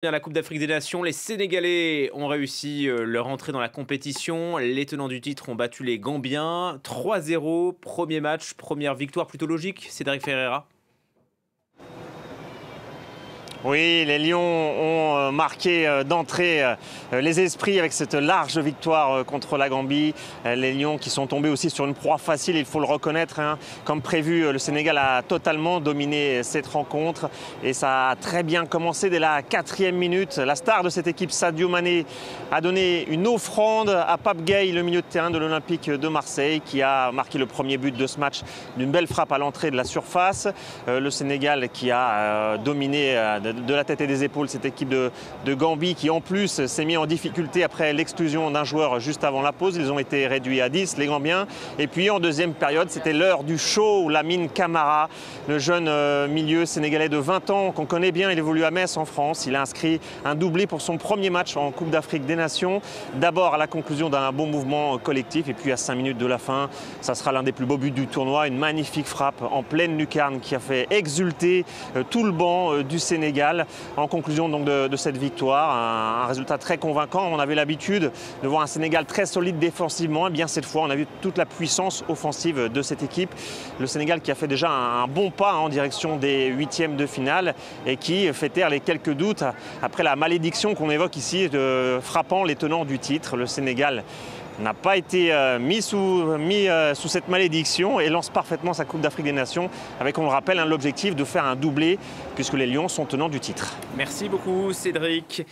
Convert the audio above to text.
À la Coupe d'Afrique des Nations, les Sénégalais ont réussi leur entrée dans la compétition. Les tenants du titre ont battu les Gambiens 3-0. Premier match, première victoire plutôt logique, Cédric Ferreira. Oui, les Lions ont marqué d'entrée les esprits avec cette large victoire contre la Gambie. Les Lions qui sont tombés aussi sur une proie facile, il faut le reconnaître. Comme prévu, le Sénégal a totalement dominé cette rencontre et ça a très bien commencé dès la 4e minute. La star de cette équipe, Sadio Mané, a donné une offrande à Pape Gueye, le milieu de terrain de l'Olympique de Marseille, qui a marqué le premier but de ce match d'une belle frappe à l'entrée de la surface. Le Sénégal qui a dominé de la tête et des épaules cette équipe de Gambie qui en plus s'est mis en difficulté après l'exclusion d'un joueur juste avant la pause. Ils ont été réduits à 10, les Gambiens. Et puis en deuxième période, c'était l'heure du show où Lamine Camara, le jeune milieu sénégalais de 20 ans qu'on connaît bien, il évolue à Metz en France. Il a inscrit un doublé pour son premier match en Coupe d'Afrique des Nations. D'abord à la conclusion d'un bon mouvement collectif et puis à 5 minutes de la fin, ça sera l'un des plus beaux buts du tournoi. Une magnifique frappe en pleine lucarne qui a fait exulter tout le banc du Sénégal. En conclusion donc de cette victoire, un résultat très convaincant. On avait l'habitude de voir un Sénégal très solide défensivement. Et bien cette fois, on a vu toute la puissance offensive de cette équipe. Le Sénégal qui a fait déjà un bon pas en direction des 8e de finale et qui fait taire les quelques doutes après la malédiction qu'on évoque ici frappant les tenants du titre. Le Sénégal n'a pas été mis sous cette malédiction et lance parfaitement sa Coupe d'Afrique des Nations avec, on le rappelle, l'objectif de faire un doublé puisque les Lions sont tenants du titre. Merci beaucoup Cédric.